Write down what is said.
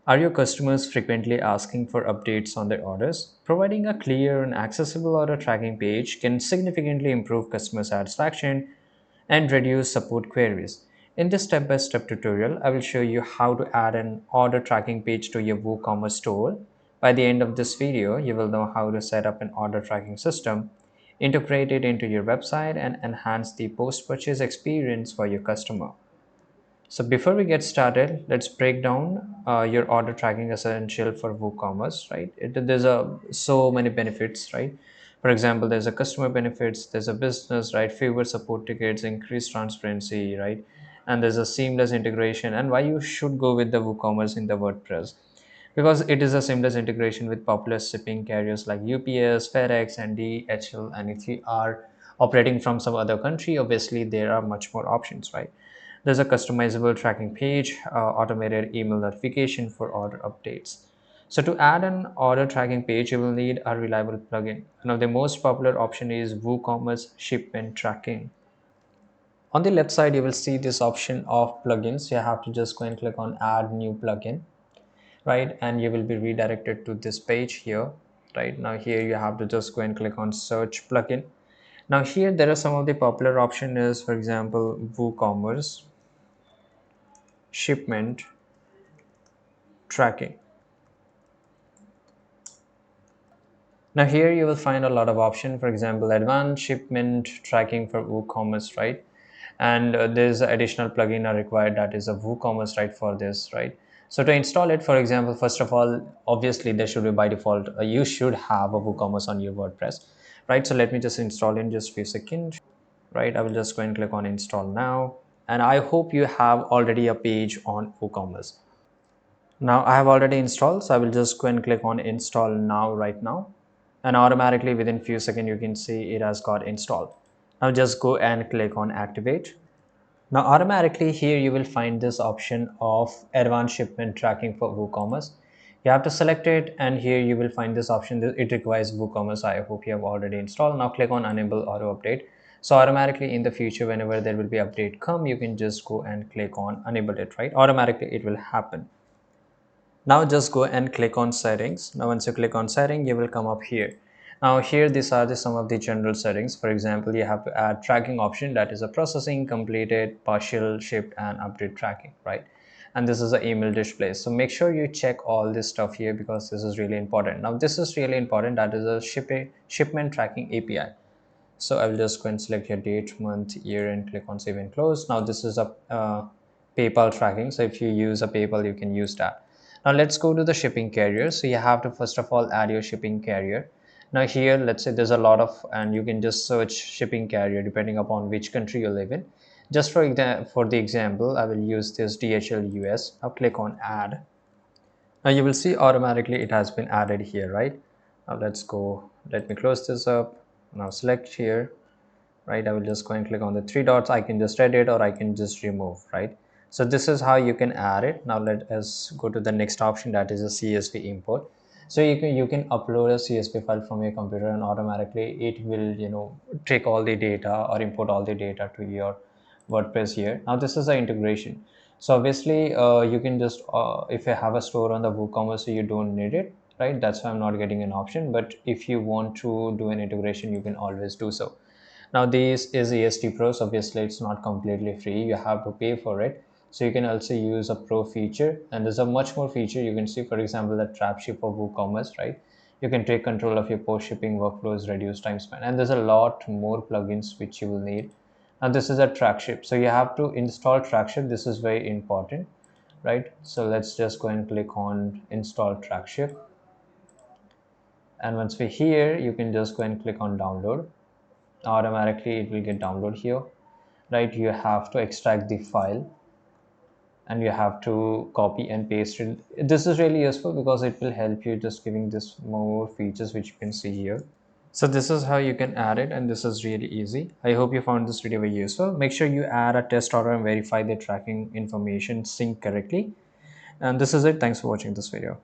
Are your customers frequently asking for updates on their orders? Providing a clear and accessible order tracking page can significantly improve customer satisfaction and reduce support queries. In this step-by-step tutorial, I will show you how to add an order tracking page to your WooCommerce store. By the end of this video, you will know how to set up an order tracking system, integrate it into your website, and enhance the post-purchase experience for your customer. So before we get started, let's break down your order tracking essential for WooCommerce, right? There's so many benefits, right? For example, there's a customer benefits, there's a business, right? Fewer support tickets, increased transparency, right? And there's a seamless integration. And why you should go with the WooCommerce in the WordPress? Because it is a seamless integration with popular shipping carriers like UPS, FedEx, and DHL. And if you are operating from some other country, obviously there are much more options, right? There's a customizable tracking page, automated email notification for order updates. So to add an order tracking page, you will need a reliable plugin. One of the most popular option is WooCommerce Shipment Tracking. On the left side, you will see this option of plugins. You have to just go and click on Add New Plugin, right? And you will be redirected to this page here, right? Now here you have to just go and click on Search Plugin. Now here there are some of the popular option is, for example, WooCommerce Shipment Tracking. Now here you will find a lot of options, for example, advanced shipment tracking for WooCommerce, right? And there's additional plugin are required, that is a WooCommerce, right, for this, right? So to install it, for example, first of all, obviously there should be by default, you should have a WooCommerce on your WordPress, right? So let me just install in just a few seconds, right? I will just go and click on install now. And I hope you have already a page on WooCommerce. Now I have already installed, so I will just go and click on install now right now, and automatically within few seconds you can see it has got installed. Now just go and click on activate. Now automatically here you will find this option of advanced shipment tracking for WooCommerce. You have to select it, and here you will find this option that it requires WooCommerce. I hope you have already installed. Now click on enable auto update. So automatically in the future, whenever there will be update come, you can just go and click on enable it, right? Automatically it will happen. Now just go and click on settings. Now once you click on setting, you will come up here. Now here these are some of the general settings. For example, you have to add tracking option, that is a processing, completed, partial, shipped, and update tracking, right? And this is the email display. So make sure you check all this stuff here because this is really important. Now this is really important, that is a shipment tracking API. So I will just go and select your date, month, year, and click on save and close. Now this is a PayPal tracking. So if you use a PayPal, you can use that. Now let's go to the shipping carrier. So you have to first of all add your shipping carrier. Now here, let's say there's a lot of, and you can just search shipping carrier depending upon which country you live in. Just for the example, I will use this DHL US. Now click on add. Now you will see automatically it has been added here, right? Now let's go, let me close this up. Now select here, right? I will just go and click on the three dots. I can just edit or I can just remove, right? So this is how you can add it. Now let us go to the next option, that is a CSV import. So you can upload a CSV file from your computer, and automatically it will take all the data or import all the data to your WordPress here. Now this is the integration. So obviously you can just if you have a store on the WooCommerce, so you don't need it, right? That's why I'm not getting an option. But if you want to do an integration, you can always do so. Now this is EST Pro, so obviously it's not completely free, you have to pay for it. So you can also use a pro feature, and there's a much more feature. You can see, for example, the trap ship of WooCommerce, right? You can take control of your post shipping workflows, reduce time spent, and there's a lot more plugins which you will need. And this is a track ship, so you have to install track ship. This is very important, right? So let's just go and click on install track ship, and once we're here, you can just go and click on download. Automatically it will get download here, right? You have to extract the file and you have to copy and paste it. This is really useful because it will help you just giving this more features which you can see here. So this is how you can add it, and this is really easy. I hope you found this video very useful. Make sure you add a test order and verify the tracking information sync correctly. And this is it. Thanks for watching this video.